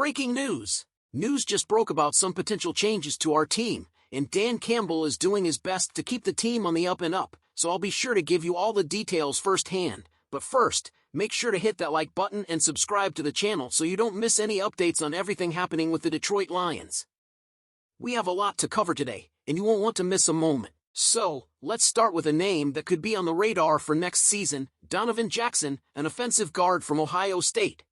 Breaking news! News just broke about some potential changes to our team, and Dan Campbell is doing his best to keep the team on the up and up, so I'll be sure to give you all the details firsthand. But first, make sure to hit that like button and subscribe to the channel so you don't miss any updates on everything happening with the Detroit Lions. We have a lot to cover today, and you won't want to miss a moment. So, let's start with a name that could be on the radar for next season, Donovan Jackson, an offensive guard from Ohio State.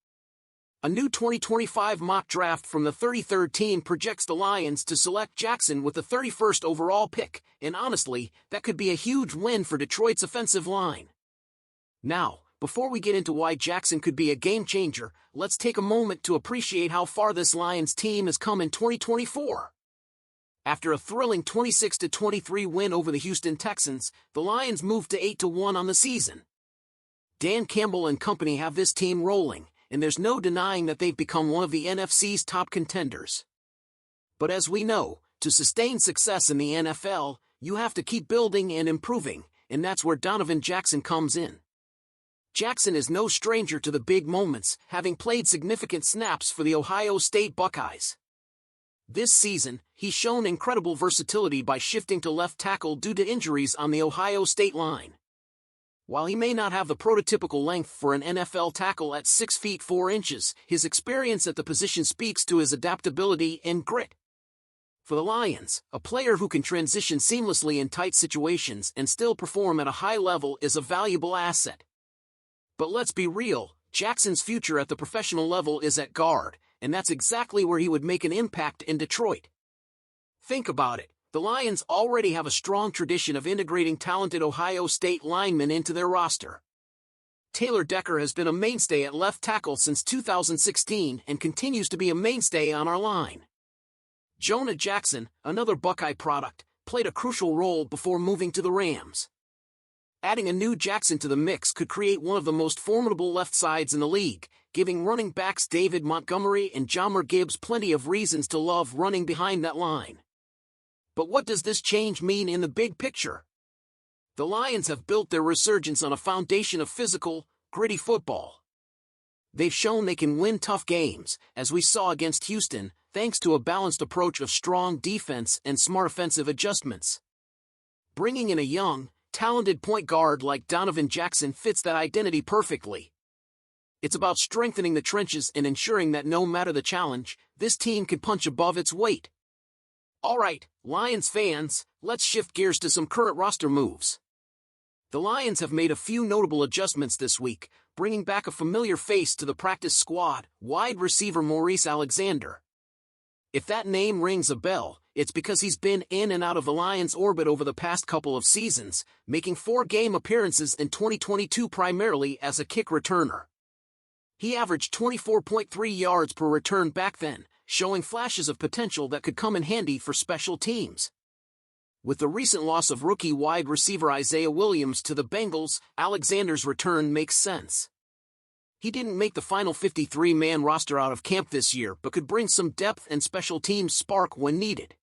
A new 2025 mock draft from the 33rd team projects the Lions to select Jackson with the 31st overall pick, and honestly, that could be a huge win for Detroit's offensive line. Now, before we get into why Jackson could be a game-changer, let's take a moment to appreciate how far this Lions team has come in 2024. After a thrilling 26-23 win over the Houston Texans, the Lions moved to 8-1 on the season. Dan Campbell and company have this team rolling, and there's no denying that they've become one of the NFC's top contenders. But as we know, to sustain success in the NFL, you have to keep building and improving, and that's where Donovan Jackson comes in. Jackson is no stranger to the big moments, having played significant snaps for the Ohio State Buckeyes. This season, he's shown incredible versatility by shifting to left tackle due to injuries on the Ohio State line. While he may not have the prototypical length for an NFL tackle at 6 feet 4 inches, his experience at the position speaks to his adaptability and grit. For the Lions, a player who can transition seamlessly in tight situations and still perform at a high level is a valuable asset. But let's be real, Jackson's future at the professional level is at guard, and that's exactly where he would make an impact in Detroit. Think about it. The Lions already have a strong tradition of integrating talented Ohio State linemen into their roster. Taylor Decker has been a mainstay at left tackle since 2016 and continues to be a mainstay on our line. Jonah Jackson, another Buckeye product, played a crucial role before moving to the Rams. Adding a new Jackson to the mix could create one of the most formidable left sides in the league, giving running backs David Montgomery and Jahmyr Gibbs plenty of reasons to love running behind that line. But what does this change mean in the big picture? The Lions have built their resurgence on a foundation of physical, gritty football. They've shown they can win tough games, as we saw against Houston, thanks to a balanced approach of strong defense and smart offensive adjustments. Bringing in a young, talented point guard like Donovan Jackson fits that identity perfectly. It's about strengthening the trenches and ensuring that no matter the challenge, this team can punch above its weight. Alright, Lions fans, let's shift gears to some current roster moves. The Lions have made a few notable adjustments this week, bringing back a familiar face to the practice squad, wide receiver Maurice Alexander. If that name rings a bell, it's because he's been in and out of the Lions' orbit over the past couple of seasons, making 4 game appearances in 2022 primarily as a kick returner. He averaged 24.3 yards per return back then, showing flashes of potential that could come in handy for special teams. With the recent loss of rookie wide receiver Isaiah Williams to the Bengals, Alexander's return makes sense. He didn't make the final 53-man roster out of camp this year but could bring some depth and special teams spark when needed.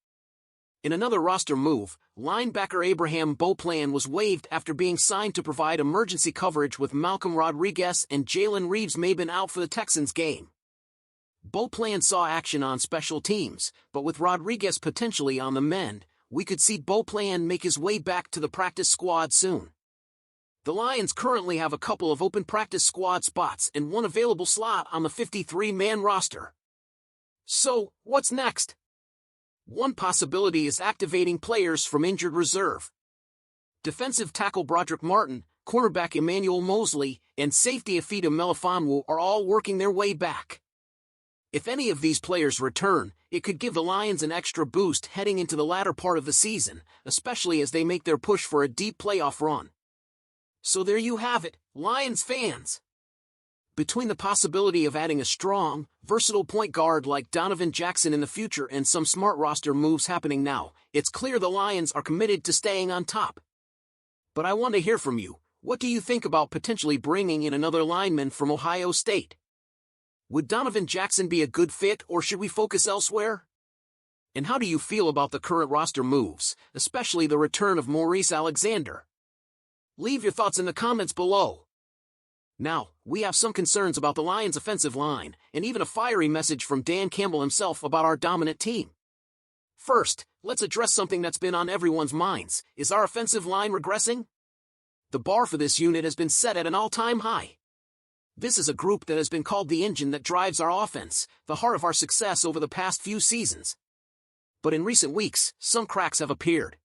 In another roster move, linebacker Abraham Beauplan was waived after being signed to provide emergency coverage with Malcolm Rodriguez and Jalen Reeves-Maybin out for the Texans game. Beauplan saw action on special teams, but with Rodriguez potentially on the mend, we could see Beauplan make his way back to the practice squad soon. The Lions currently have a couple of open practice squad spots and one available slot on the 53-man roster. So, what's next? One possibility is activating players from injured reserve. Defensive tackle Broderick Martin, cornerback Emmanuel Mosley, and safety Ifeatu Melifonwu are all working their way back. If any of these players return, it could give the Lions an extra boost heading into the latter part of the season, especially as they make their push for a deep playoff run. So there you have it, Lions fans. Between the possibility of adding a strong, versatile point guard like Donovan Jackson in the future and some smart roster moves happening now, it's clear the Lions are committed to staying on top. But I want to hear from you. What do you think about potentially bringing in another lineman from Ohio State? Would Donovan Jackson be a good fit, or should we focus elsewhere? And how do you feel about the current roster moves, especially the return of Maurice Alexander? Leave your thoughts in the comments below. Now, we have some concerns about the Lions' offensive line, and even a fiery message from Dan Campbell himself about our dominant team. First, let's address something that's been on everyone's minds. Is our offensive line regressing? The bar for this unit has been set at an all-time high. This is a group that has been called the engine that drives our offense, the heart of our success over the past few seasons. But in recent weeks, some cracks have appeared.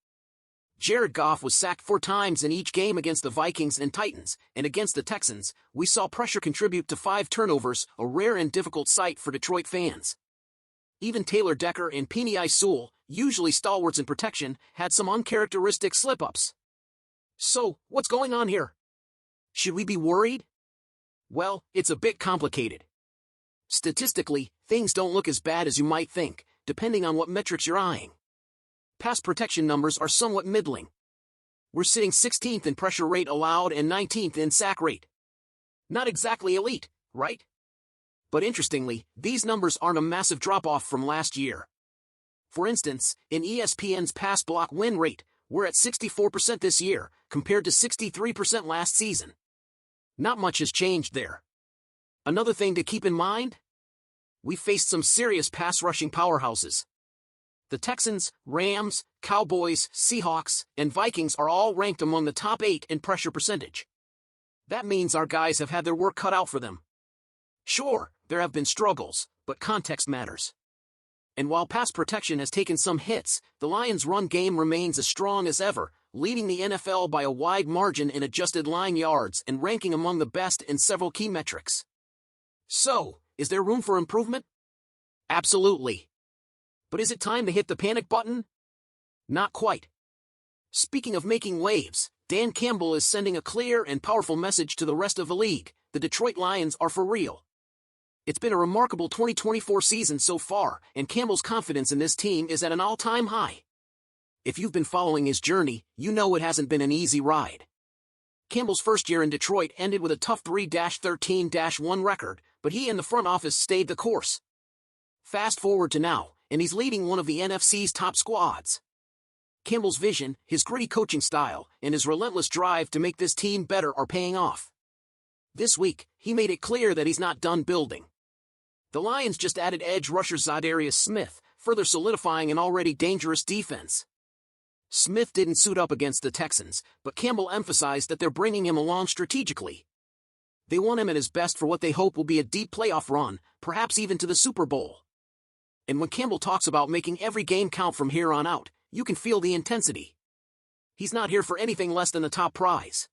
Jared Goff was sacked 4 times in each game against the Vikings and Titans, and against the Texans, we saw pressure contribute to 5 turnovers, a rare and difficult sight for Detroit fans. Even Taylor Decker and Penei Sewell, usually stalwarts in protection, had some uncharacteristic slip-ups. So, what's going on here? Should we be worried? Well, it's a bit complicated. Statistically, things don't look as bad as you might think, depending on what metrics you're eyeing. Pass protection numbers are somewhat middling. We're sitting 16th in pressure rate allowed and 19th in sack rate. Not exactly elite, right? But interestingly, these numbers aren't a massive drop-off from last year. For instance, in ESPN's pass block win rate, we're at 64% this year, compared to 63% last season. Not much has changed there. Another thing to keep in mind? We faced some serious pass-rushing powerhouses. The Texans, Rams, Cowboys, Seahawks, and Vikings are all ranked among the top 8 in pressure percentage. That means our guys have had their work cut out for them. Sure, there have been struggles, but context matters. And while pass protection has taken some hits, the Lions' run game remains as strong as ever, leading the NFL by a wide margin in adjusted line yards and ranking among the best in several key metrics. So, is there room for improvement? Absolutely. But is it time to hit the panic button? Not quite. Speaking of making waves, Dan Campbell is sending a clear and powerful message to the rest of the league. The Detroit Lions are for real. It's been a remarkable 2024 season so far, and Campbell's confidence in this team is at an all-time high. If you've been following his journey, you know it hasn't been an easy ride. Campbell's first year in Detroit ended with a tough 3-13-1 record, but he and the front office stayed the course. Fast forward to now, and he's leading one of the NFC's top squads. Campbell's vision, his gritty coaching style, and his relentless drive to make this team better are paying off. This week, he made it clear that he's not done building. The Lions just added edge rusher Za'Darius Smith, further solidifying an already dangerous defense. Smith didn't suit up against the Texans, but Campbell emphasized that they're bringing him along strategically. They want him at his best for what they hope will be a deep playoff run, perhaps even to the Super Bowl. And when Campbell talks about making every game count from here on out, you can feel the intensity. He's not here for anything less than the top prize.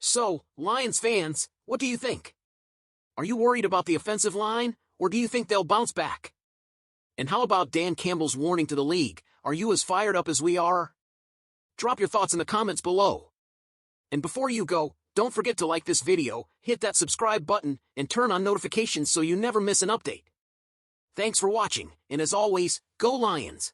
So, Lions fans, what do you think? Are you worried about the offensive line, or do you think they'll bounce back? And how about Dan Campbell's warning to the league? Are you as fired up as we are? Drop your thoughts in the comments below. And before you go, don't forget to like this video, hit that subscribe button, and turn on notifications so you never miss an update. Thanks for watching, and as always, go Lions!